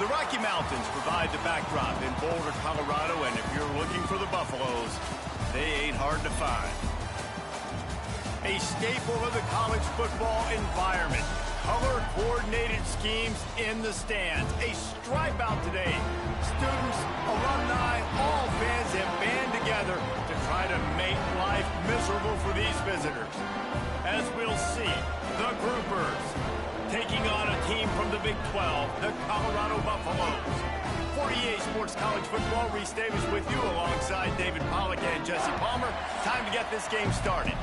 The Rocky Mountains provide the backdrop in Boulder, Colorado, and if you're looking for the Buffaloes, they ain't hard to find. A staple of the college football environment. Color-coordinated schemes in the stands. A stripe out today. Students, alumni, all fans have band together to try to make life miserable for these visitors. As we'll see, the Groupers taking on a team from the Big 12, the Colorado Buffaloes. For EA Sports College Football, Reese Davis with you alongside David Pollack and Jesse Palmer. Time to get this game started.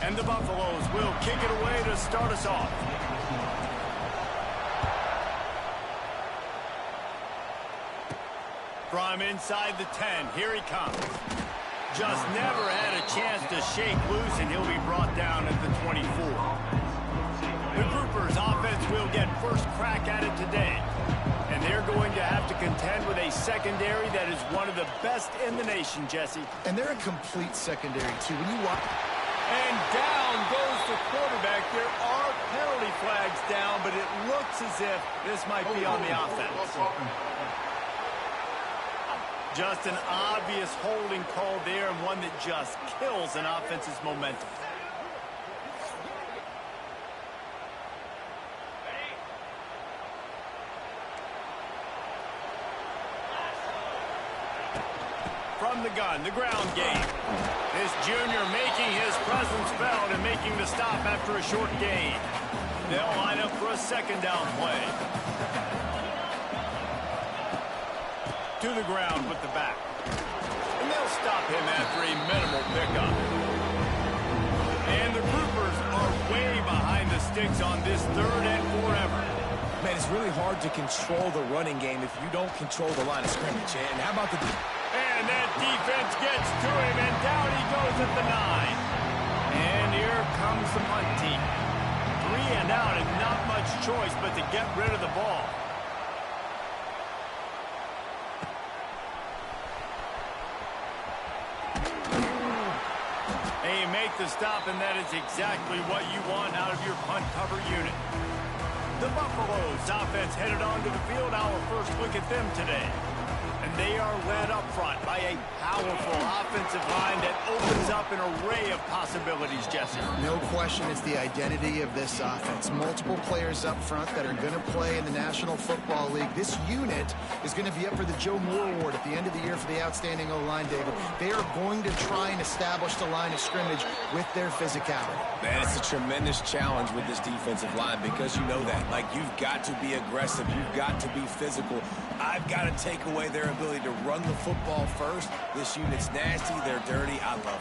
And the Buffaloes will kick it away to start us off. From inside the 10, here he comes. Just never had a chance to shake loose, and he'll be brought down at the 24. The Groupers offense will get first crack at it today. And they're going to have to contend with a secondary that is one of the best in the nation, Jesse. And they're a complete secondary, too. When you watch... And down goes the quarterback. There are penalty flags down, but it looks as if this might be on the offense. Just an obvious holding call there, and one that just kills an offense's momentum. From the gun, the ground game. This junior making his presence felt and making the stop after a short gain. They'll line up for a second down play. To the ground with the back. And they'll stop him after a minimal pickup. And the Groupers are way behind the sticks on this third and forever. Man, it's really hard to control the running game if you don't control the line of scrimmage. And how about the... And that defense gets to him, and down he goes at the 9. And here comes the punt team. 3 and out, and not much choice but to get rid of the ball. They make the stop, and that is exactly what you want out of your punt cover unit. The Buffaloes offense headed onto the field. Our first look at them today. And they are led up front by a powerful offensive line that opens up an array of possibilities, Jesse. No question it's the identity of this offense. Multiple players up front that are going to play in the National Football League. This unit is going to be up for the Joe Moore Award at the end of the year for the outstanding O-line, David. They are going to try and establish the line of scrimmage with their physicality. Man, it's a tremendous challenge with this defensive line because you know that. Like, you've got to be aggressive. You've got to be physical. I've got to take away their ability to run the football first. This unit's nasty. They're dirty. I love them.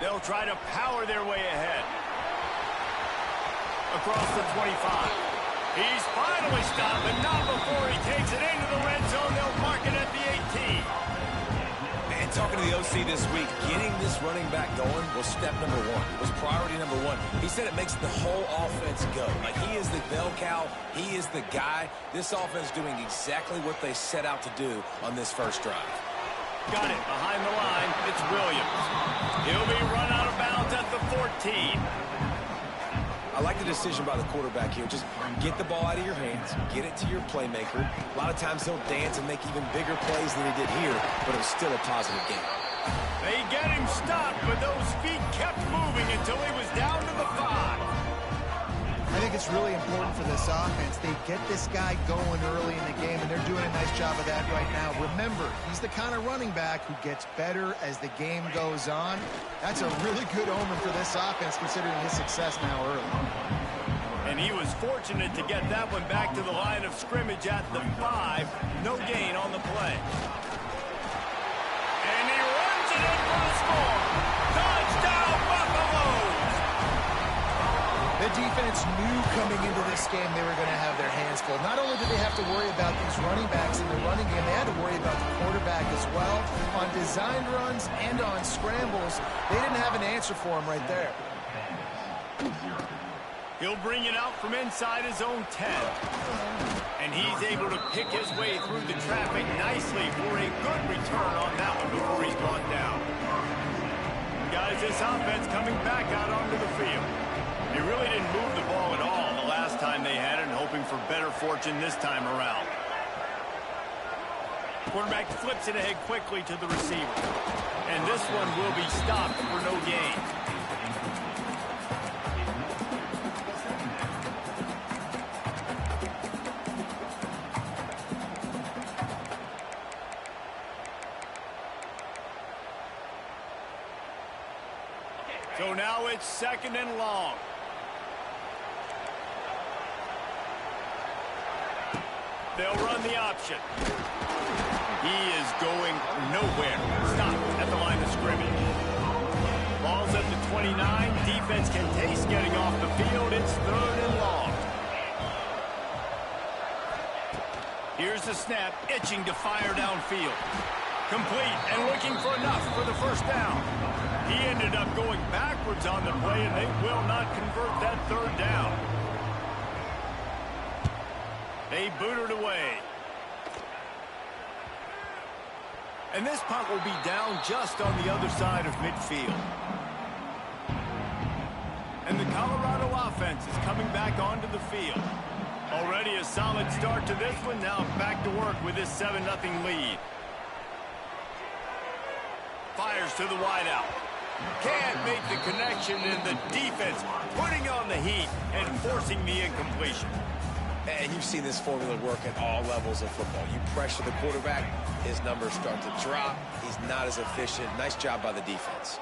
They'll try to power their way ahead. Across the 25. He's finally stopped, but not before he takes it into the red zone. They'll mark it at the 18. Man, talking to the OC this week, getting this running back going was step number 1. It was priority number 1. He said it makes the whole offense go. Like, he is the bell cow. He is the guy. This offense doing exactly what they set out to do on this first drive. Got it behind the line. It's Williams. He'll be run out of bounds at the 14. I like the decision by the quarterback here. Just get the ball out of your hands, get it to your playmaker. A lot of times he'll dance and make even bigger plays than he did here, but it was still a positive game. They get him stopped, but those feet kept moving until he was down to the 5. I think it's really important for this offense. They get this guy going early in the game, and they're doing a nice job of that right now. Remember, he's the kind of running back who gets better as the game goes on. That's a really good omen for this offense, considering his success now early. And he was fortunate to get that one back to the line of scrimmage at the 5. No gain on the play. And he runs it in for the score. Touchdown, Buffaloes! The defense knew coming into this game they were going to have their hands full. Not only did they have to worry about these running backs in the running game, they had to worry about the quarterback as well. On designed runs and on scrambles, they didn't have an answer for him right there. He'll bring it out from inside his own 10. And he's able to pick his way through the traffic nicely for a good return on that one before he's brought down. guys, this offense coming back out onto the field. They really didn't move the ball at all the last time they had it, and hoping for better fortune this time around. Quarterback flips it ahead quickly to the receiver. And this one will be stopped for no gain. So now it's 2nd and long. They'll run the option. He is going nowhere. Stop at the line of scrimmage. Ball's at the 29. Defense can taste getting off the field. It's 3rd and long. Here's the snap, itching to fire downfield. Complete and looking for enough for the 1st down. He ended up going backwards on the play, and they will not convert that 3rd down. They boot it away. And this punt will be down just on the other side of midfield. And the Colorado offense is coming back onto the field. Already a solid start to this one. Now back to work with this 7-0 lead. Fires to the wideout. Can't make the connection, and the defense putting on the heat and forcing the incompletion. And you've seen this formula work at all levels of football. You pressure the quarterback, his numbers start to drop. He's not as efficient. Nice job by the defense.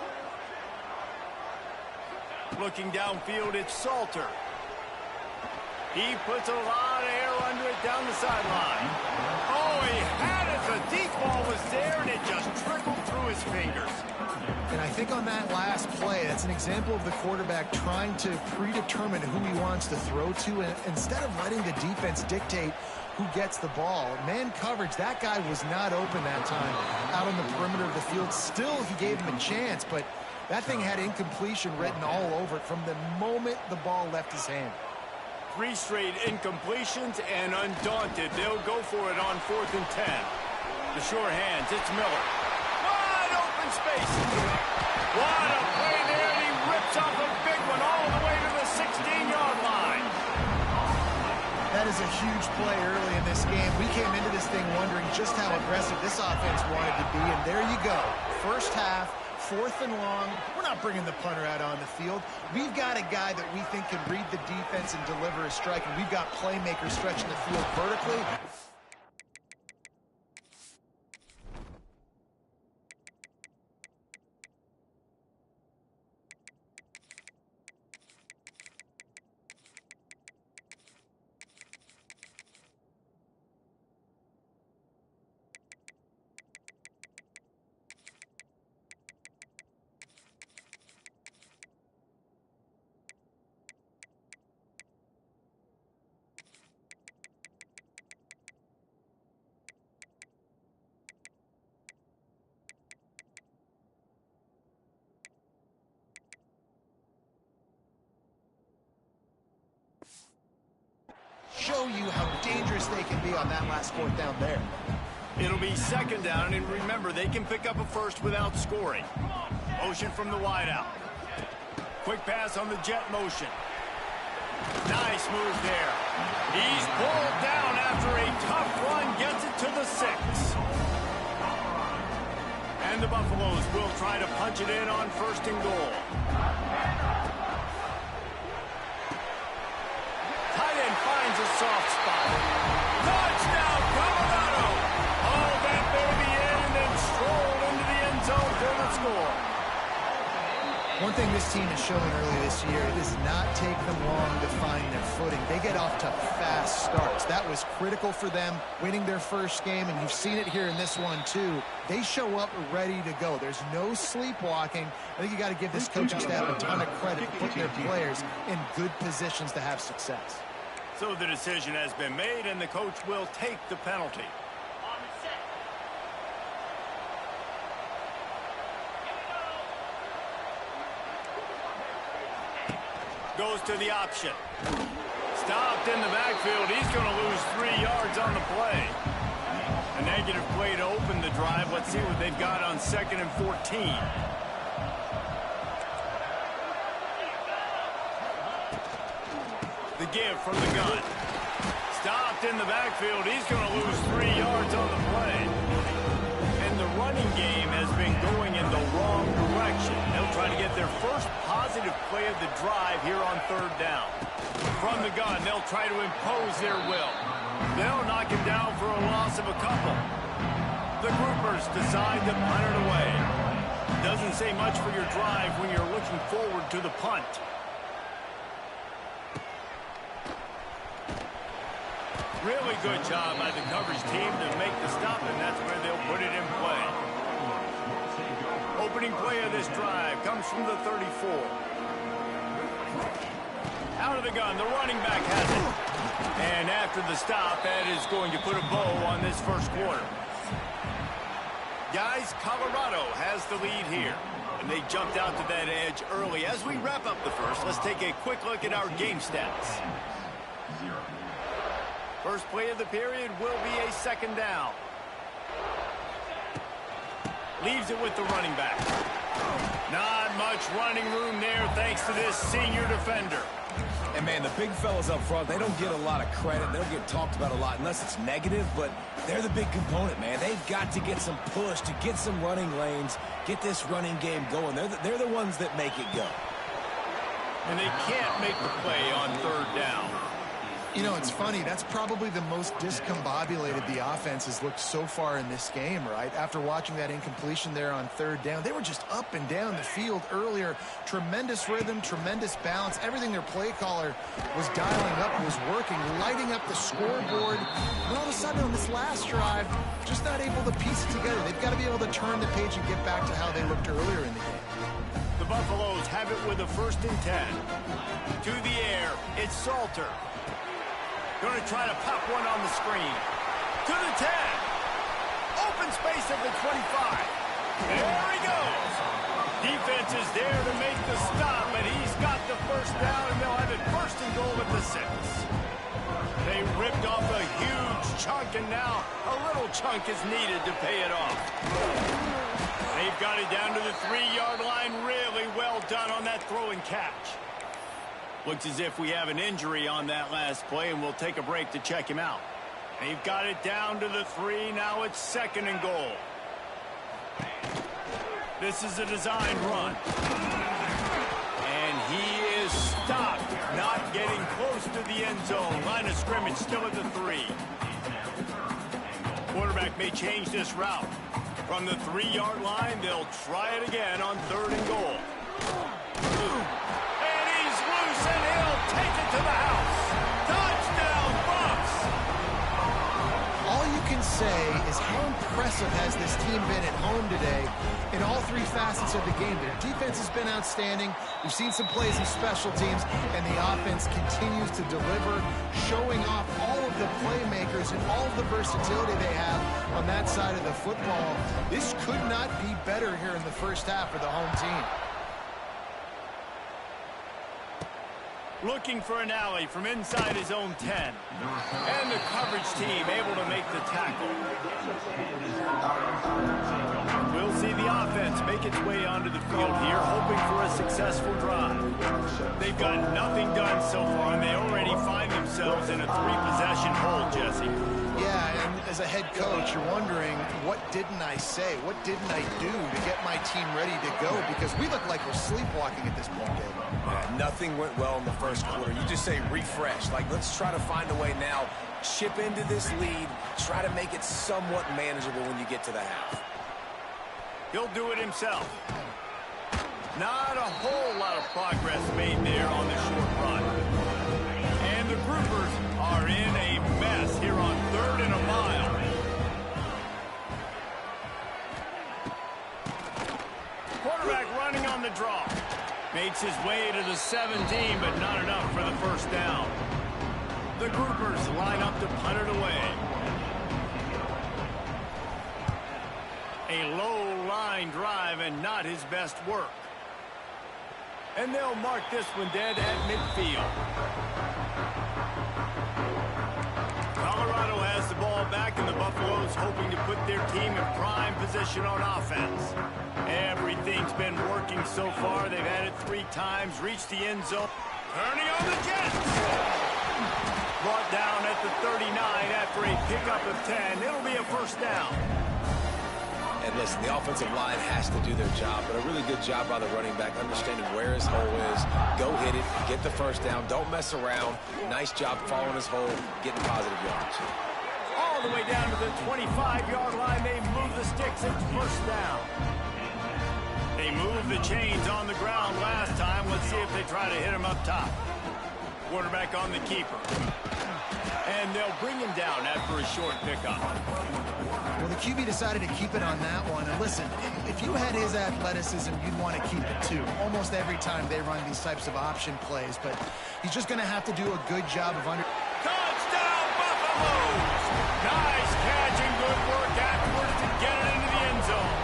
Looking downfield, it's Salter. He puts a lot of air under it down the sideline. Oh, he had it. The deep ball was there, and it just trickled through his fingers. And I think on that last play, that's an example of the quarterback trying to predetermine who he wants to throw to, and instead of letting the defense dictate who gets the ball. Man coverage, that guy was not open that time out on the perimeter of the field. Still, he gave him a chance, but that thing had incompletion written all over it from the moment the ball left his hand. 3 straight incompletions, and undaunted, they'll go for it on 4th and 10. The sure hands, it's Miller. Wide open space. What a play there, and he rips off a big one all the way to the 16-yard line. That is a huge play early in this game. We came into this thing wondering just how aggressive this offense wanted to be, and there you go. First half, 4th and long. We're not bringing the punter out on the field. We've got a guy that we think can read the defense and deliver a strike, and we've got playmakers stretching the field vertically. Show you how dangerous they can be on that last 4th down there. It'll be 2nd down, and remember, they can pick up a first without scoring. Motion from the wideout. Quick pass on the jet motion. Nice move there. He's pulled down after a tough run, gets it to the 6. And the Buffaloes will try to punch it in on 1st and goal. Finds a soft spot. Touchdown, Colorado! Oh, that baby in and then strolled into the end zone for the score. One thing this team has shown early this year, it does not take them long to find their footing. They get off to fast starts. That was critical for them, winning their first game, and you've seen it here in this one too. They show up ready to go. There's no sleepwalking. I think you got to give this coaching staff a ton of credit for putting their players in good positions to have success. So the decision has been made, and the coach will take the penalty. Goes to the option. Stopped in the backfield. He's going to lose 3 yards on the play. A negative play to open the drive. Let's see what they've got on 2nd and 14. The give from the gun. Stopped in the backfield. He's going to lose 3 yards on the play. And the running game has been going in the wrong direction. They'll try to get their first positive play of the drive here on 3rd down. From the gun, they'll try to impose their will. They'll knock him down for a loss of a couple. The groupers decide to punt it away. Doesn't say much for your drive when you're looking forward to the punt. Really good job by the coverage team to make the stop, and that's where they'll put it in play. Opening play of this drive comes from the 34. Out of the gun, the running back has it. And after the stop, that is going to put a bow on this first quarter. Guys, Colorado has the lead here. And they jumped out to that edge early. As we wrap up the first, let's take a quick look at our game stats. First play of the period will be a 2nd down. Leaves it with the running back. Not much running room there thanks to this senior defender. And, man, the big fellas up front, they don't get a lot of credit. They don't get talked about a lot unless it's negative, but they're the big component, man. They've got to get some push, to get some running lanes, get this running game going. They're the ones that make it go. And they can't make the play on 3rd down. You know, it's funny. That's probably the most discombobulated the offense has looked so far in this game, right? After watching that incompletion there on 3rd down, they were just up and down the field earlier. Tremendous rhythm, tremendous balance. Everything their play caller was dialing up was working, lighting up the scoreboard. And all of a sudden on this last drive, just not able to piece it together. They've got to be able to turn the page and get back to how they looked earlier in the game. The Buffaloes have it with a 1st and 10. To the air, it's Salter. Going to try to pop one on the screen. To the 10. Open space at the 25. There he goes. Defense is there to make the stop, and he's got the 1st down, and they'll have it 1st and goal at the 6. They ripped off a huge chunk, and now a little chunk is needed to pay it off. They've got it down to the 3-yard line. Really well done on that throw and catch. Looks as if we have an injury on that last play, and we'll take a break to check him out. They've got it down to the 3. Now it's 2nd and goal. This is a designed run. And he is stopped, not getting close to the end zone. Line of scrimmage still at the 3. Quarterback may change this route. From the 3-yard line, they'll try it again on 3rd and goal. And he'll take it to the house. Touchdown, Buffs! All you can say is how impressive has this team been at home today in all 3 facets of the game. Their defense has been outstanding. We've seen some plays in special teams, and the offense continues to deliver, showing off all of the playmakers and all of the versatility they have on that side of the football. This could not be better here in the first half for the home team. Looking for an alley from inside his own 10. And the coverage team able to make the tackle. We'll see the offense make its way onto the field here, hoping for a successful drive. They've got nothing done so far, and they already find themselves in a 3-possession hole, Jesse. Yeah, and as a head coach, you're wondering, what didn't I say? What didn't I do to get my team ready to go? Because we look like we're sleepwalking at this point, David. Yeah, nothing went well in the first quarter. You just say refresh. Like, let's try to find a way now. Chip into this lead. Try to make it somewhat manageable when you get to the half. He'll do it himself. Not a whole lot of progress made there on the short run. And the groupers are in a mess here on 3rd and a mile. Quarterback running on the draw. Makes his way to the 17, but not enough for the 1st down. The groupers line up to punt it away. A low-line drive and not his best work. And they'll mark this one dead at midfield. Colorado has the ball back, and the Buffaloes hoping to put their team in prime position on offense. Everything's been working so far. They've had it 3 times, reached the end zone. Turning on the Jets. Brought down at the 39 after a pickup of 10. It'll be a first down. And listen, the offensive line has to do their job, but a really good job by the running back, understanding where his hole is. Go hit it, get the first down, don't mess around. Nice job following his hole, getting positive yards. All the way down to the 25-yard line, they move the sticks. It's first down. They moved the chains on the ground last time. Let's see if they try to hit him up top. Quarterback on the keeper. And they'll bring him down after a short pickup. Well, the QB decided to keep it on that one. And listen, if you had his athleticism, you'd want to keep it too. Almost every time they run these types of option plays. But he's just going to have to do a good job of Touchdown, Buffaloes! Nice catch and good work afterwards to get it into the end zone.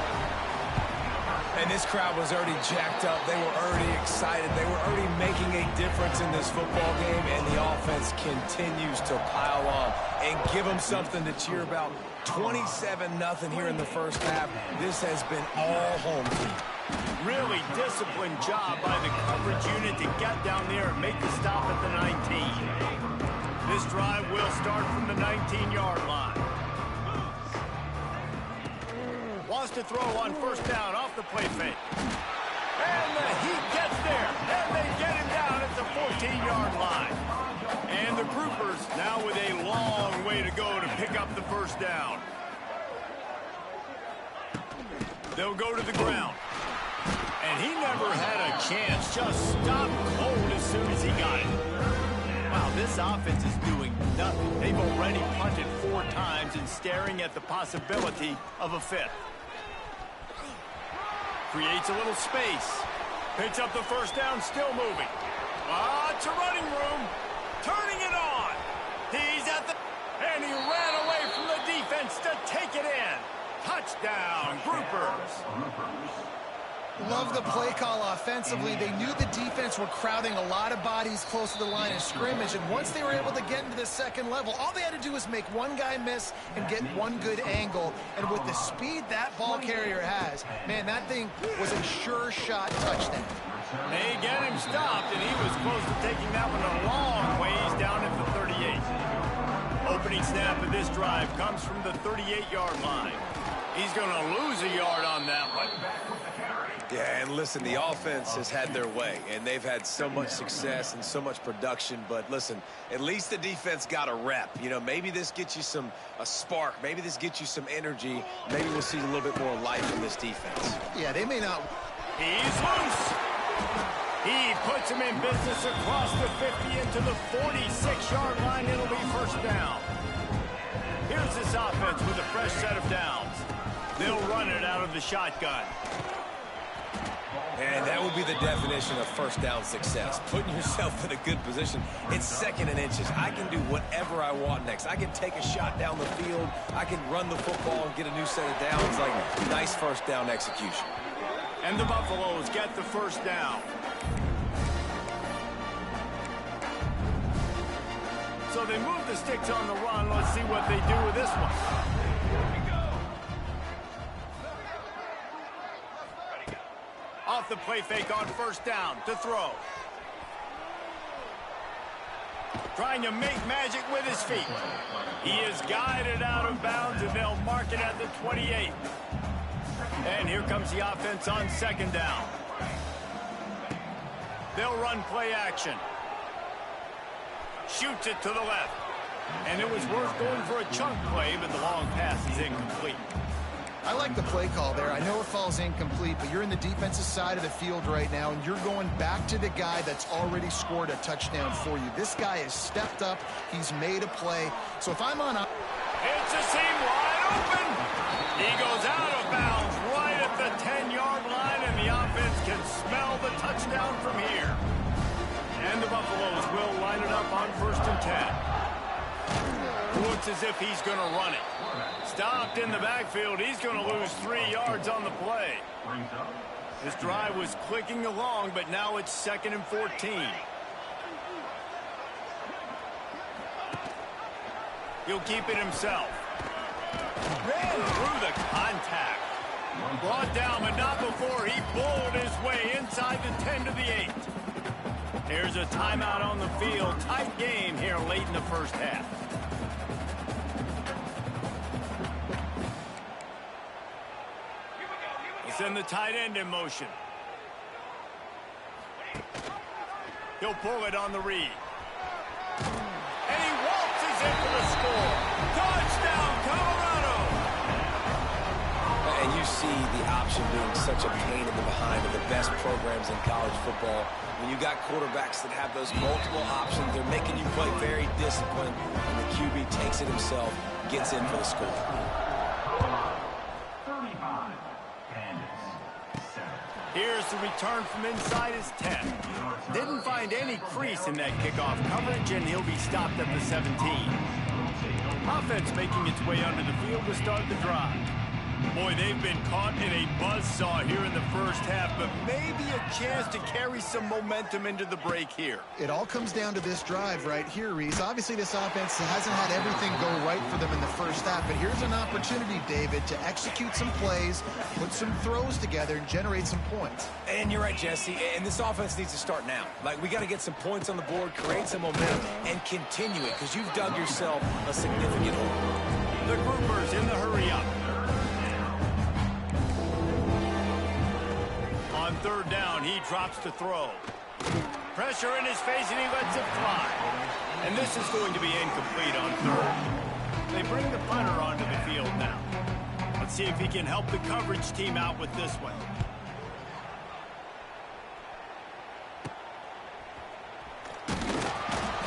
And this crowd was already jacked up. They were already excited. They were already making a difference in this football game, and the offense continues to pile on and give them something to cheer about. 27-0 here in the first half. This has been all home team. Really disciplined job by the coverage unit to get down there and make the stop at the 19. This drive will start from the 19-yard line. Wants to throw on first down off the play fake. And the Heat gets there. And they get him down at the 14-yard line. And the Groupers now with a long way to go to pick up the first down. They'll go to the ground. And he never had a chance. Just stopped cold as soon as he got it. Wow, this offense is doing nothing. They've already punted 4 times and staring at the possibility of a 5th. Creates a little space. Picks up the first down, still moving. It's a running room. Turning it on. He's at the... And he ran away from the defense to take it in. Touchdown, Groupers. Love the play call offensively. They knew the defense were crowding a lot of bodies close to the line of scrimmage, and once they were able to get into the second level, all they had to do was make one guy miss and get one good angle. And with the speed that ball carrier has, man, that thing was a sure shot touchdown. They get him stopped, and he was close to taking that one a long ways down at the 38. Opening snap of this drive comes from the 38-yard line. He's going to lose a yard on that one. Yeah, and listen, the offense has had their way, and they've had so much success and so much production. But listen, at least the defense got a rep. You know, maybe this gets you a spark. Maybe this gets you some energy. Maybe we'll see a little bit more life in this defense. Yeah, they may not. He's loose. He puts him in business across the 50 into the 46-yard line. It'll be first down. Here's this offense with a fresh set of downs. They'll run it out of the shotgun. And that would be the definition of first down success. Putting yourself in a good position. It's 2nd and inches. I can do whatever I want next. I can take a shot down the field. I can run the football and get a new set of downs. Like, nice first down execution. And the Buffaloes get the first down. So they move the sticks on the run. Let's see what they do with this one. Off the play fake on first down to throw. Trying to make magic with his feet. He is guided out of bounds, and they'll mark it at the 28. And here comes the offense on second down. They'll run play action. Shoots it to the left. And it was worth going for a chunk play, but the long pass is incomplete. I like the play call there. I know it falls incomplete, but you're in the defensive side of the field right now, and you're going back to the guy that's already scored a touchdown for you. This guy has stepped up. He's made a play. So if I'm on a... It's a seam wide open. He goes out of bounds right at the 10-yard line, and the offense can smell the touchdown from here. And the Buffaloes will line it up on 1st and 10. Looks as if he's going to run it. Stopped in the backfield. He's going to lose 3 yards on the play. This drive was clicking along, but now it's 2nd and 14. He'll keep it himself. Ran through the contact. Brought down, but not before he bowled his way inside the 10 to the 8. Here's a timeout on the field. Tight game here late in the first half. He'll send the tight end in motion. He'll pull it on the read. And he waltzes in for the score. Touchdown, Colorado! And you see the option being such a pain in the behind of the best programs in college football. When you got quarterbacks that have those multiple options, they're making you play very disciplined, and the QB takes it himself, gets in for the score. Here's the return from inside his 10. Didn't find any crease in that kickoff coverage, and he'll be stopped at the 17. Offense making its way under the field to start the drive. Boy, they've been caught in a buzzsaw here in the first half, but maybe a chance to carry some momentum into the break here. It all comes down to this drive right here, Reese. Obviously, this offense hasn't had everything go right for them in the first half, but here's an opportunity, David, to execute some plays, put some throws together, and generate some points. And you're right, Jesse, and this offense needs to start now. Like, we got to get some points on the board, create some momentum, and continue it, because you've dug yourself a significant hole. The groupers in the hurry-up. On third down, he drops to throw. Pressure in his face, and he lets it fly. And this is going to be incomplete on third. They bring the punter onto the field now. Let's see if he can help the coverage team out with this one.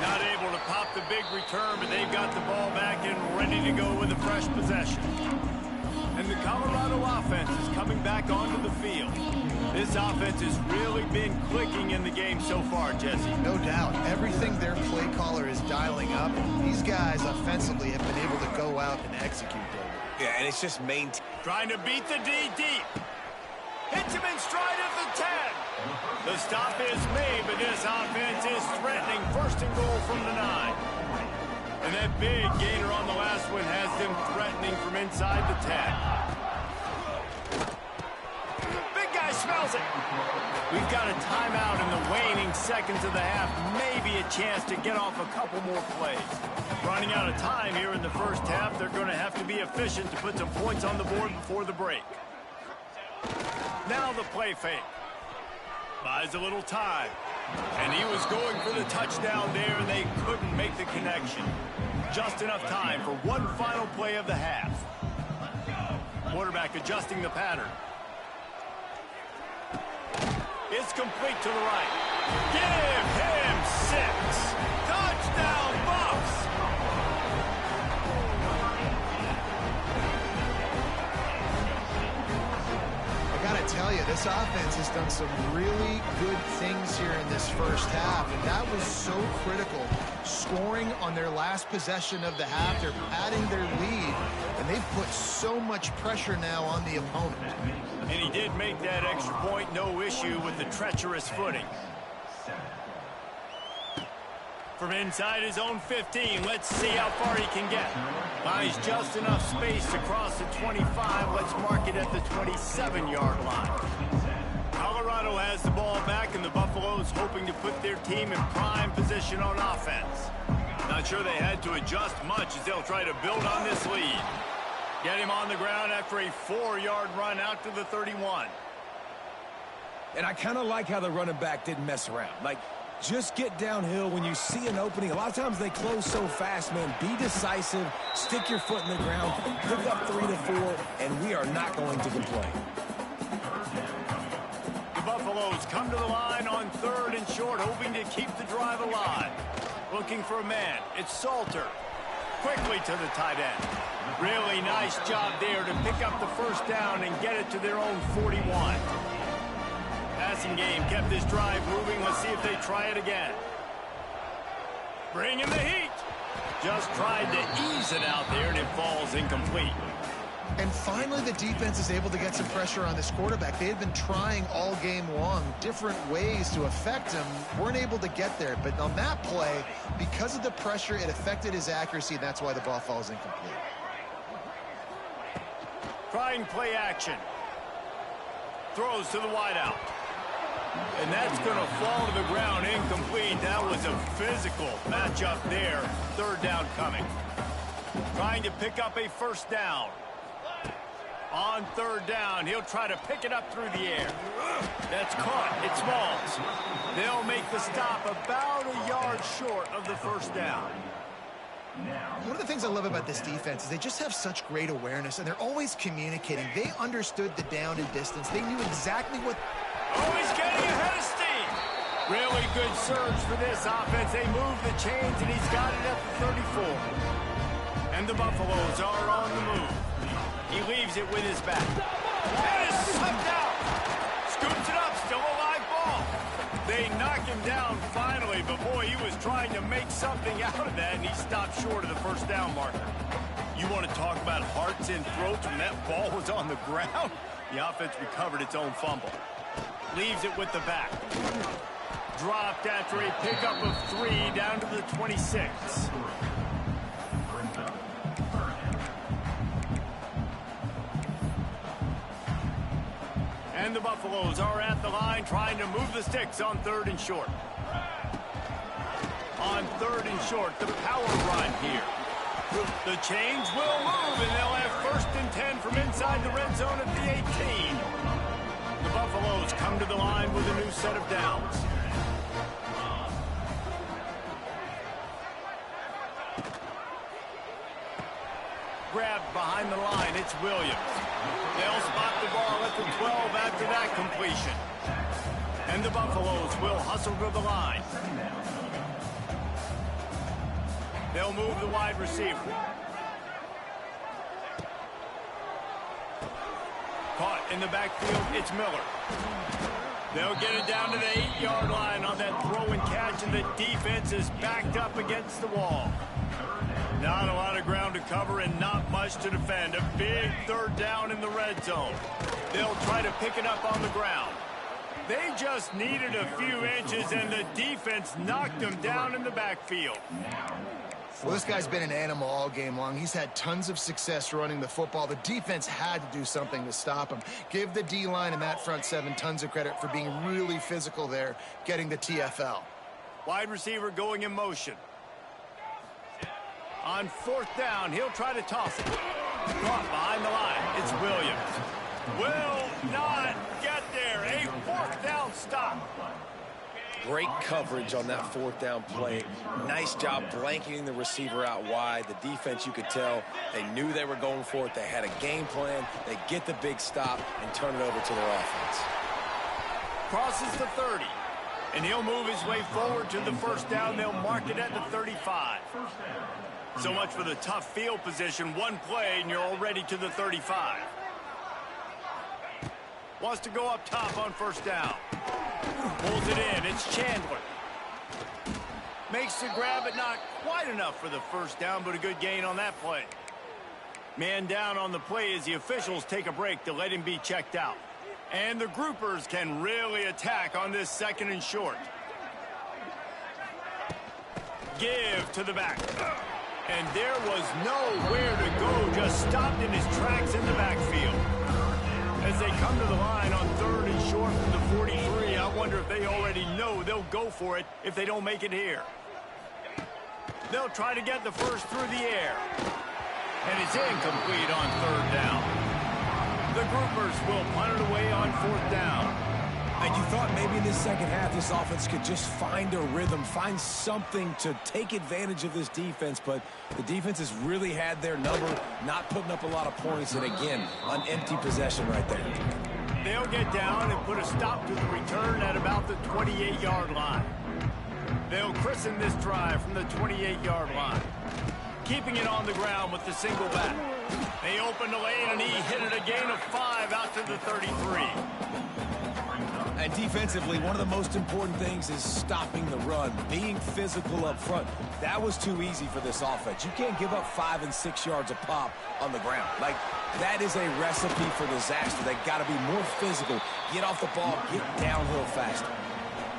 Not able to pop the big return, but they've got the ball back and ready to go with a fresh possession. And the Colorado offense is coming back onto the field. This offense has really been clicking in the game so far, Jesse. No doubt. Everything their play caller is dialing up, these guys offensively have been able to go out and execute, David. Yeah, and it's just maintain. Trying to beat the D deep. Hits him in stride at the 10. The stop is made, but this offense is threatening first and goal from the 9. And that big gainer on the last one has them threatening from inside the 10. Big guy smells it. We've got a timeout in the waning seconds of the half. Maybe a chance to get off a couple more plays. Running out of time here in the first half. They're going to have to be efficient to put some points on the board before the break. Now the play fake. Buys a little time. And he was going for the touchdown there, and they couldn't make the connection. Just enough time for one final play of the half. Quarterback adjusting the pattern. It's complete to the right. Give him 6. Touchdown, Buffs! Gotta tell you, this offense has done some really good things here in this first half, and that was so critical. Scoring on their last possession of the half, they're padding their lead, and they've put so much pressure now on the opponent. And he did make that extra point, no issue with the treacherous footing. From inside his own 15, let's see how far he can get. Finds just enough space to cross the 25. Let's mark it at the 27-yard line. Colorado has the ball back, and the Buffaloes hoping to put their team in prime position on offense. Not sure they had to adjust much as they'll try to build on this lead. Get him on the ground after a 4-yard run out to the 31. And I kind of like how the running back didn't mess around. Like, just get downhill when you see an opening. A lot of times they close so fast, man. Be decisive, stick your foot in the ground, pick up 3 to 4, and we are not going to complain. The Buffaloes come to the line on third and short, hoping to keep the drive alive. Looking for a man. It's Salter. Quickly to the tight end. Really nice job there to pick up the first down and get it to their own 41. Passing game kept this drive moving. Let's see if they try it again. Bring in the heat. Just tried to ease it out there, and it falls incomplete. And finally, the defense is able to get some pressure on this quarterback. They had been trying all game long different ways to affect him. Weren't able to get there. But on that play, because of the pressure, it affected his accuracy, and that's why the ball falls incomplete. Trying play action. Throws to the wideout. And that's going to fall to the ground incomplete. That was a physical matchup there. Third down coming. Trying to pick up a first down. On third down, he'll try to pick it up through the air. That's caught. It's Smalls. They'll make the stop about a yard short of the first down. One of the things I love about this defense is they just have such great awareness, and they're always communicating. They understood the down and distance. They knew exactly what... Oh, he's getting ahead of steam. Really good surge for this offense. They move the chains, and he's got it at the 34. And the Buffaloes are on the move. He leaves it with his back. And is sucked out. Scoops it up. Still a live ball. They knock him down finally, but boy, he was trying to make something out of that, and he stopped short of the first down marker. You want to talk about hearts and throats when that ball was on the ground? The offense recovered its own fumble. Leaves it with the back. Dropped after a pickup of 3 down to the 26. And the Buffaloes are at the line trying to move the sticks on third and short. On third and short, the power run here. The chains will move, and they'll have first and 10 from inside the red zone at the 18. The Buffaloes come to the line with a new set of downs. Grabbed behind the line, it's Williams. They'll spot the ball at the 12 after that completion. And the Buffaloes will hustle to the line. They'll move the wide receiver. Caught in the backfield, it's Miller. They'll get it down to the 8-yard line on that throw and catch, and the defense is backed up against the wall. Not a lot of ground to cover and not much to defend. A big third down in the red zone. They'll try to pick it up on the ground. They just needed a few inches, and the defense knocked them down in the backfield. Well, this guy's been an animal all game long. He's had tons of success running the football. The defense had to do something to stop him. Give the D-line and that front seven tons of credit for being really physical there, getting the TFL. Wide receiver going in motion. On fourth down, he'll try to toss it. Caught behind the line. It's Williams. Will not get there. A fourth down stop. Great coverage on that fourth down play. Nice job blanketing the receiver out wide. The defense, you could tell, they knew they were going for it. They had a game plan. They get the big stop and turn it over to their offense. Crosses the 30. And he'll move his way forward to the first down. They'll mark it at the 35. So much for the tough field position. One play, and you're already to the 35. Wants to go up top on first down. Pulls it in. It's Chandler. Makes the grab, but not quite enough for the first down, but a good gain on that play. Man down on the play as the officials take a break to let him be checked out. And the groupers can really attack on this second and short. Give to the back. And there was nowhere to go, just stopped in his tracks in the backfield. As they come to the line on third and short from the 43, I wonder if they already know they'll go for it if they don't make it here. They'll try to get the first through the air. And it's incomplete on third down. The groupers will punt it away on fourth down. And you thought maybe in this second half this offense could just find a rhythm, find something to take advantage of this defense, but the defense has really had their number, not putting up a lot of points, and again, an empty possession right there. They'll get down and put a stop to the return at about the 28-yard line. They'll christen this drive from the 28-yard line. Keeping it on the ground with the single back. They opened the lane, and he hit it a gain of 5 out to the 33. And defensively, one of the most important things is stopping the run, being physical up front. That was too easy for this offense. You can't give up 5 and 6 yards a pop on the ground. Like, that is a recipe for disaster. They got to be more physical, get off the ball, get downhill faster.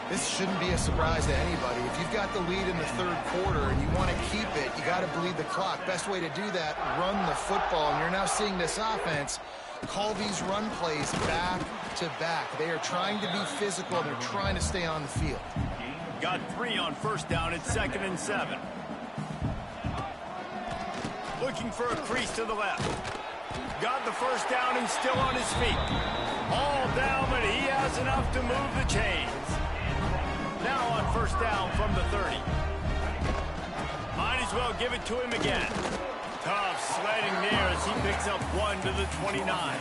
This shouldn't be a surprise to anybody. If you've got the lead in the third quarter and you want to keep it, you got to bleed the clock. Best way to do that, run the football. And you're now seeing this offense call these run plays back back-to-back. They are trying to be physical. They're trying to stay on the field. Got 3 on first down at 2nd and 7. Looking for a crease to the left. Got the first down and still on his feet. All down, but he has enough to move the chains. Now on first down from the 30. Might as well give it to him again. Tough sledding near as he picks up 1 to the 29.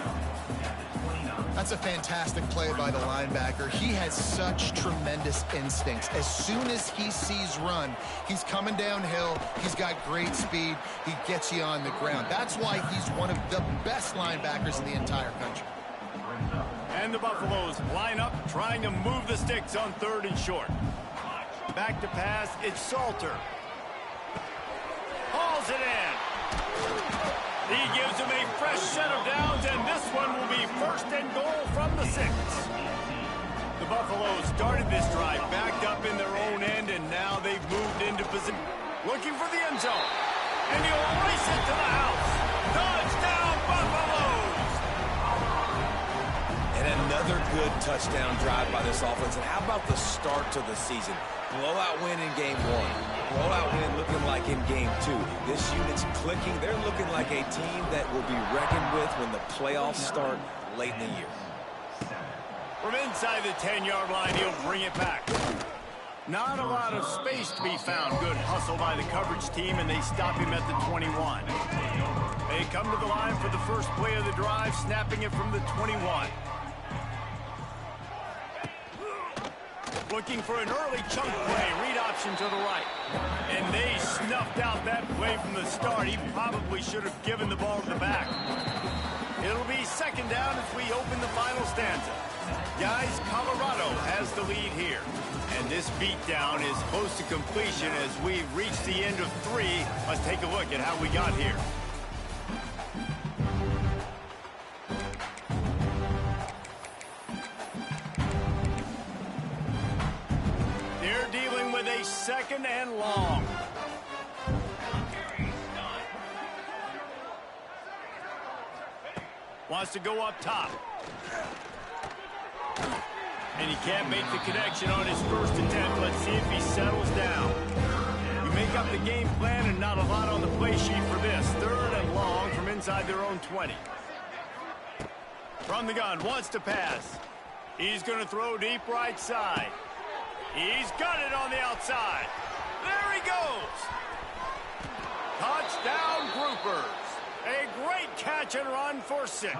That's a fantastic play by the linebacker. He has such tremendous instincts. As soon as he sees run, he's coming downhill. He's got great speed. He gets you on the ground. That's why he's one of the best linebackers in the entire country. And the Buffaloes line up, trying to move the sticks on 3rd and short. Back to pass, it's Salter. Hauls it in. He gives him a fresh set of downs, and this one will be 1st and goal from the 6. The Buffaloes started this drive backed up in their own end, and now they've moved into position. Looking for the end zone. And he'll race it to the house. Touchdown, Buffaloes! And another good touchdown drive by this offense. And how about the start to the season? Blowout win in game 1. Blowout win looking like in game 2. This unit's clicking. They're looking like a team that will be reckoned with when the playoffs start late in the year. From inside the 10-yard line, he'll bring it back. Not a lot of space to be found. Good hustle by the coverage team, and they stop him at the 21. They come to the line for the first play of the drive, snapping it from the 21. Looking for an early chunk play, read option to the right. And they snuffed out that play from the start. He probably should have given the ball to the back. It'll be 2nd down as we open the final stanza. Guys, Colorado has the lead here. And this beatdown is close to completion as we've reached the end of 3. Let's take a look at how we got here. They're dealing with a 2nd and long. Wants to go up top. And he can't make the connection on his first attempt. Let's see if he settles down. You make up the game plan and not a lot on the play sheet for this. 3rd and long from inside their own 20. From the gun, wants to pass. He's going to throw deep right side. He's got it on the outside. There he goes. Touchdown, Groupers. A great catch and run for 6.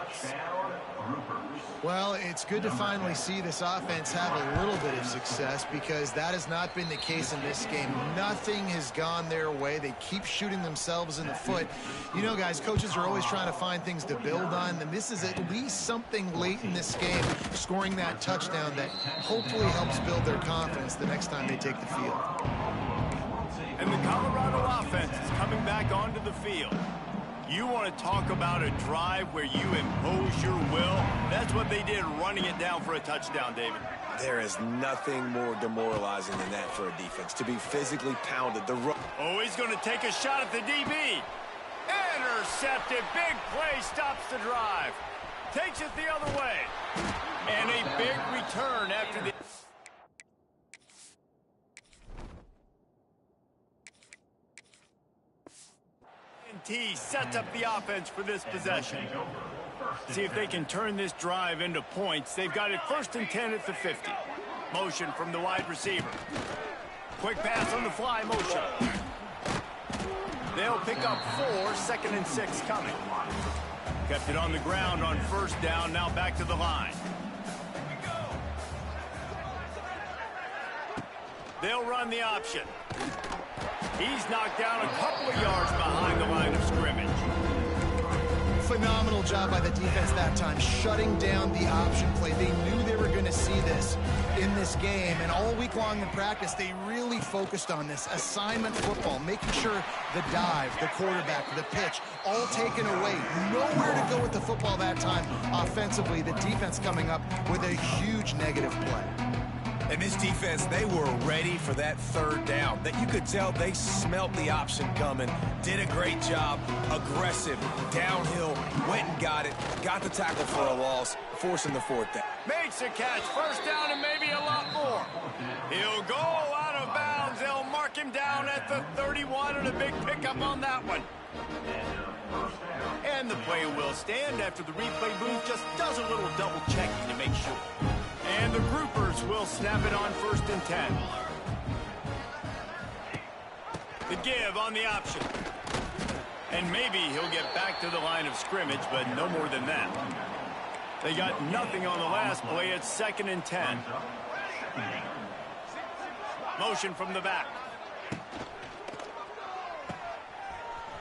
Well, it's good to finally see this offense have a little bit of success because that has not been the case in this game. Nothing has gone their way. They keep shooting themselves in the foot. You know, guys, coaches are always trying to find things to build on, and this is at least something late in this game, scoring that touchdown that hopefully helps build their confidence the next time they take the field. And the Colorado offense is coming back onto the field. You want to talk about a drive where you impose your will? That's what they did, running it down for a touchdown, David. There is nothing more demoralizing than that for a defense, to be physically pounded. Oh, he's going to take a shot at the DB. Intercepted. Big play stops the drive. Takes it the other way. And a big return after the... T sets up the offense for this possession. See if they can turn this drive into points. They've got it 1st and 10 at the 50. Motion from the wide receiver. Quick pass on the fly motion. They'll pick up 4, 2nd and 6 coming. Kept it on the ground on 1st down, now back to the line. They'll run the option. He's knocked down a couple of yards behind the line of scrimmage. Phenomenal job by the defense that time, shutting down the option play. They knew they were going to see this in this game, and all week long in practice, they really focused on this assignment football, making sure the dive, the quarterback, the pitch, all taken away. Nowhere to go with the football that time offensively. The defense coming up with a huge negative play. And this defense, they were ready for that third down. That you could tell they smelt the option coming, did a great job, aggressive, downhill, went and got it, got the tackle for a loss, forcing the fourth down. Makes a catch, first down and maybe a lot more. He'll go out of bounds. They'll mark him down at the 31 and a big pickup on that one. And the play will stand after the replay booth just does a little double checking to make sure. And the groupers will snap it on 1st and 10. The give on the option. And maybe he'll get back to the line of scrimmage, but no more than that. They got nothing on the last play. It's 2nd and 10. Motion from the back.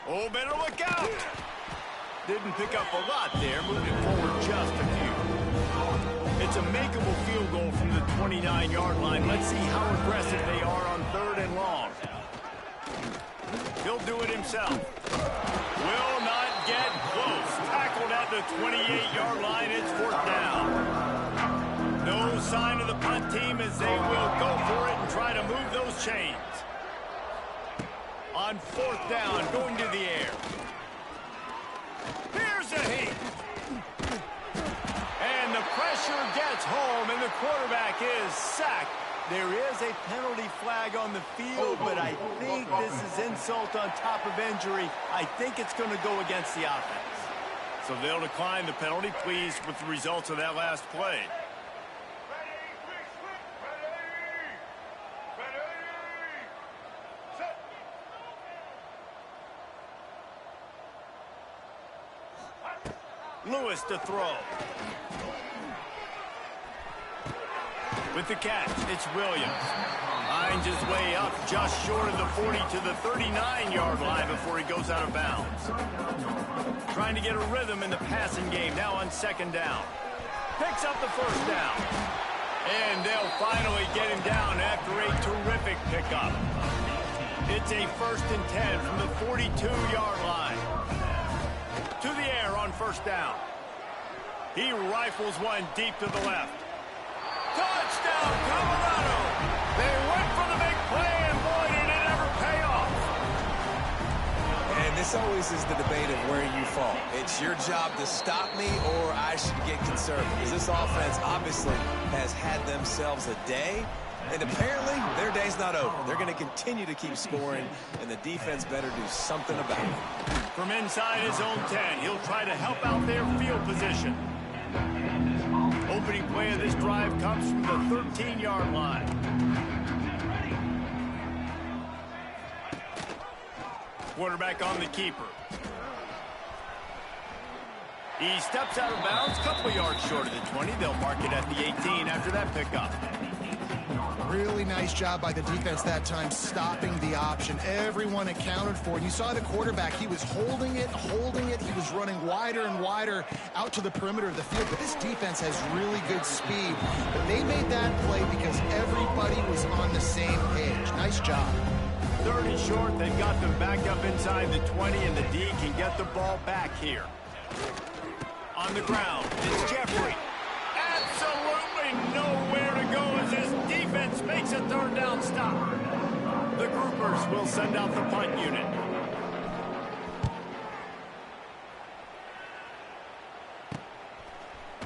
Oh, better look out. Didn't pick up a lot there, moving forward just a few. It's a makeable field goal from the 29-yard line. Let's see how aggressive they are on 3rd and long. He'll do it himself. Will not get close. Tackled at the 28-yard line. It's 4th down. No sign of the punt team as they will go for it and try to move those chains. On 4th down, going to the air. Here's a heat. And the pressure gets home, and the quarterback is sacked. There is a penalty flag on the field, but I think this is insult on top of injury. I think it's going to go against the offense. So they'll decline the penalty, pleased with the results of that last play. Lewis to throw. With the catch, it's Williams. Lines his way up just short of the 40 to the 39-yard line before he goes out of bounds. Trying to get a rhythm in the passing game now on 2nd down. Picks up the 1st down. And they'll finally get him down after a terrific pickup. It's a 1st and 10 from the 42-yard line. To the air on 1st down. He rifles one deep to the left. Touchdown, Colorado! They went for the big play, and boy, did it ever pay off. And this always is the debate of where you fall. It's your job to stop me, or I should get conservative. Because this offense obviously has had themselves a day, and apparently their day's not over. They're going to continue to keep scoring, and the defense better do something about it. From inside his own 10, he'll try to help out their field position. Opening play of this drive comes from the 13-yard line. Quarterback on the keeper. He steps out of bounds, couple yards short of the 20. They'll mark it at the 18 after that pickup. Really nice job by the defense that time, stopping the option. Everyone accounted for it. You saw the quarterback. He was holding it. He was running wider and wider out to the perimeter of the field. But this defense has really good speed. But they made that play because everybody was on the same page. Nice job. 3rd and short. They've got them back up inside the 20, and the D can get the ball back here. On the ground, it's Jeffrey. Absolutely nowhere to go as his defense makes a 3rd down stop. The groupers will send out the punt unit.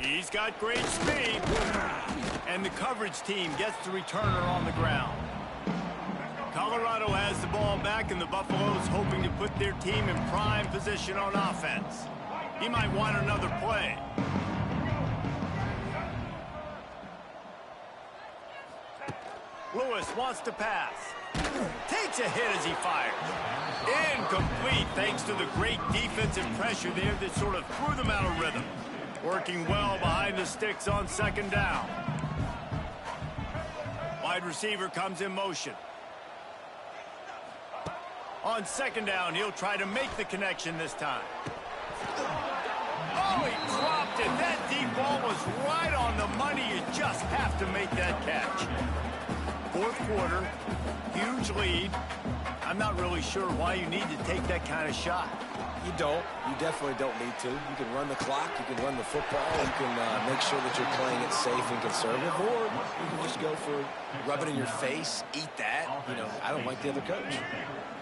He's got great speed. And the coverage team gets the returner on the ground. Colorado has the ball back, and the Buffaloes hoping to put their team in prime position on offense. He might want another play. Lewis wants to pass. Takes a hit as he fires. Incomplete thanks to the great defensive pressure there that sort of threw them out of rhythm. Working well behind the sticks on 2nd down. Wide receiver comes in motion. On 2nd down, he'll try to make the connection this time. Oh, he dropped it. That deep ball was right on the money. You just have to make that catch. 4th quarter, huge lead. I'm not really sure why you need to take that kind of shot. You don't. You definitely don't need to. You can run the clock. You can run the football. You can make sure that you're playing it safe and conservative. Or you can just go for rub it in your face, eat that. You know, I don't like the other coach.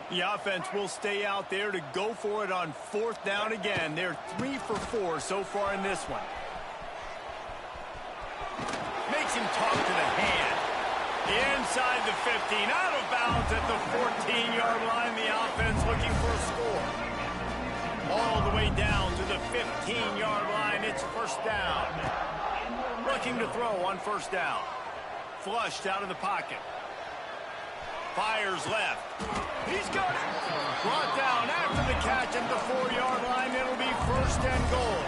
The offense will stay out there to go for it on 4th down again. They're 3 for 4 so far in this one. Makes him talk to the hand. Inside the 15, out of bounds at the 14-yard line. The offense looking for a score. All the way down to the 15-yard line. It's 1st down. Looking to throw on 1st down. Flushed out of the pocket. Fires left. He's got it. Brought down after the catch at the 4-yard line. It'll be 1st and goal.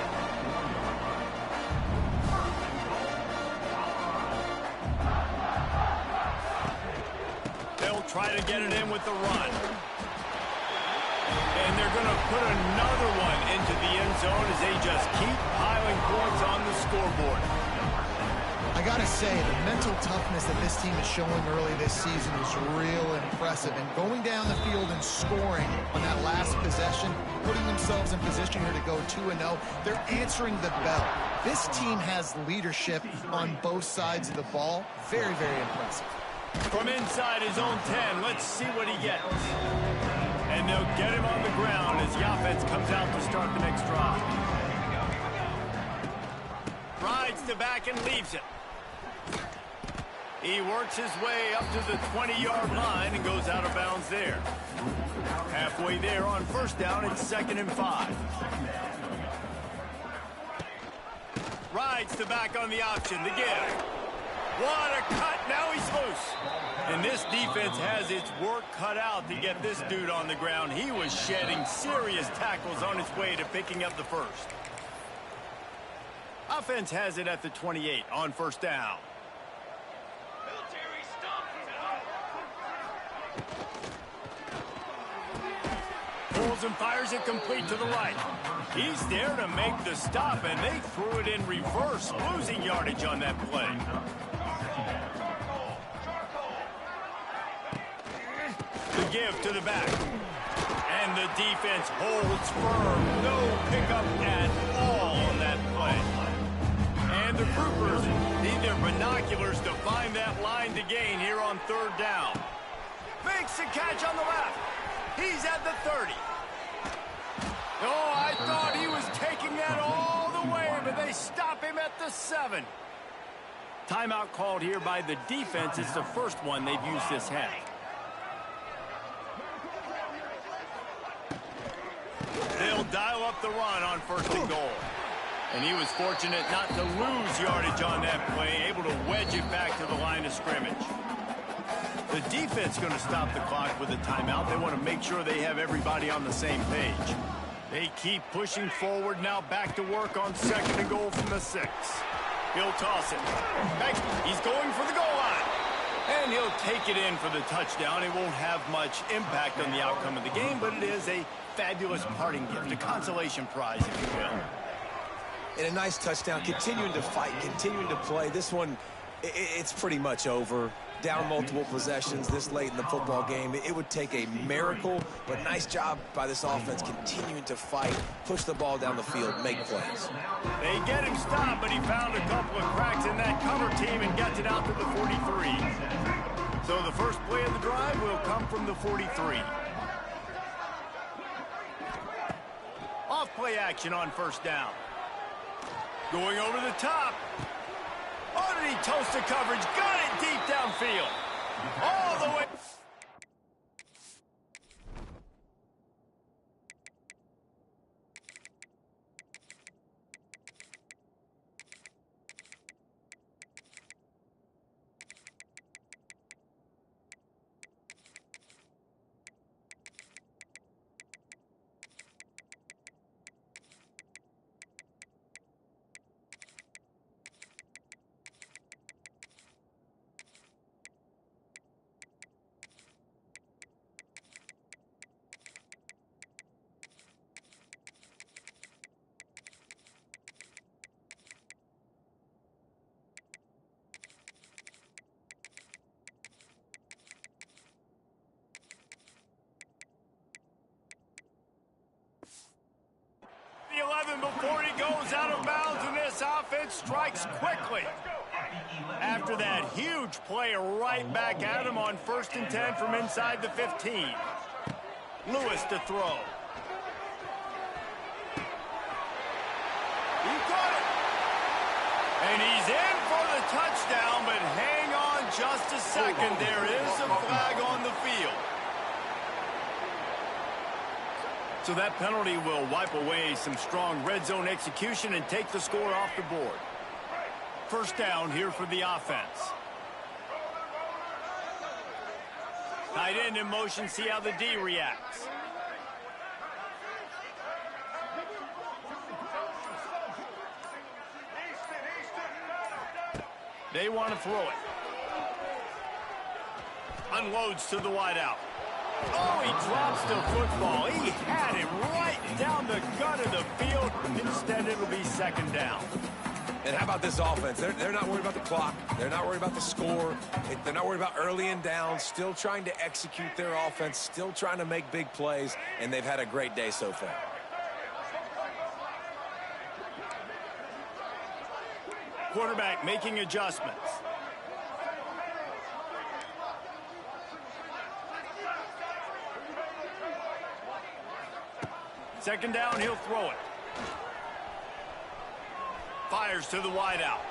They'll try to get it in with the run. And they're going to put another one into the end zone as they just keep piling points on the scoreboard. I got to say, the mental toughness that this team is showing early this season is real impressive. And going down the field and scoring on that last possession, putting themselves in position here to go 2-0, they're answering the bell. This team has leadership on both sides of the ball. Very, very impressive. From inside his own 10, let's see what he gets. And they'll get him on the ground as the offense comes out to start the next drive. Rides the back and leaves it. He works his way up to the 20-yard line and goes out of bounds there. Halfway there on 1st down, it's 2nd and 5. Rides the back on the option, the give. What a cut, now he's loose. And this defense has its work cut out to get this dude on the ground. He was shedding serious tackles on his way to picking up the 1st. Offense has it at the 28 on 1st down. Pulls and fires it complete to the right. He's there to make the stop, and they threw it in reverse, losing yardage on that play. The give to the back. And the defense holds firm. No pickup at all on that play. And the Groupers need their binoculars to find that line to gain here on 3rd down. Makes the catch on the left. He's at the 30. Oh, I thought he was taking that all the way, but they stop him at the 7. Timeout called here by the defense. It's the first one they've used this half. They'll dial up the run on 1st and goal. And he was fortunate not to lose yardage on that play, able to wedge it back to the line of scrimmage. The defense going to stop the clock with a timeout. They want to make sure they have everybody on the same page. They keep pushing forward now, back to work on 2nd and goal from the 6. He'll toss it. Back. He's going for the goal line. And he'll take it in for the touchdown. It won't have much impact on the outcome of the game, but it is a fabulous parting gift, a consolation prize, if you will. And a nice touchdown, continuing to fight, continuing to play. This one, it's pretty much over. Down multiple possessions this late in the football game. It would take a miracle, but nice job by this offense continuing to fight, push the ball down the field, make plays. They get him stopped, but he found a couple of cracks in that cover team and gets it out to the 43. So the first play of the drive will come from the 43. Off play action on 1st down. Going over the top. Oh, did he toast the coverage? Got it deep downfield. All the way. this offense strikes quickly. After that huge play, right back at him on 1st and 10 from inside the 15. Lewis to throw. He got it. And he's in for the touchdown, but hang on just a second. There is a flag on the field. So that penalty will wipe away some strong red zone execution and take the score off the board. 1st down here for the offense. Tight end in motion, see how the D reacts. They want to throw it. Unloads to the wideout. Oh, he drops the football. He had it right down the gut of the field. Instead, it'll be 2nd down. And how about this offense? They're not worried about the clock. They're not worried about the score. They're not worried about early and down. Still trying to execute their offense. Still trying to make big plays. And they've had a great day so far. Quarterback making adjustments. Second down, he'll throw it. Fires to the wideout.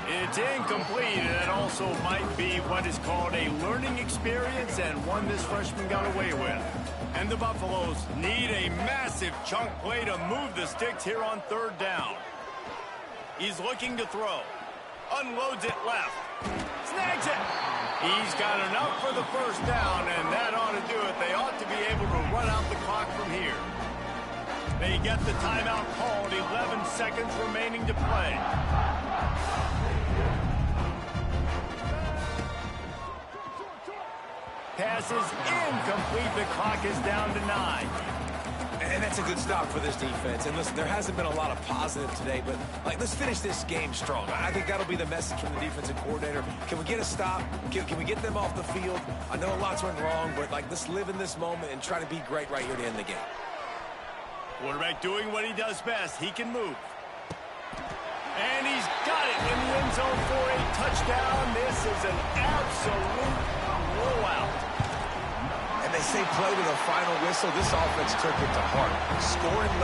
It's incomplete, and that also might be what is called a learning experience and one this freshman got away with. And the Buffaloes need a massive chunk play to move the sticks here on 3rd down. He's looking to throw. Unloads it left. Snags it. He's got enough for the 1st down, and that ought to do it. They ought to be able to run out the clock from here. They get the timeout called. 11 seconds remaining to play. Pass is incomplete. The clock is down to 9. And that's a good stop for this defense. And listen, there hasn't been a lot of positive today, but let's finish this game strong. I think that'll be the message from the defensive coordinator. Can we get a stop? Can we get them off the field? I know lots went wrong, but let's live in this moment and try to be great right here to end the game. Quarterback doing what he does best. He can move. And he's got it in the end zone for a touchdown. This is an absolute blowout. And they say play to the final whistle. This offense took it to heart. Scoring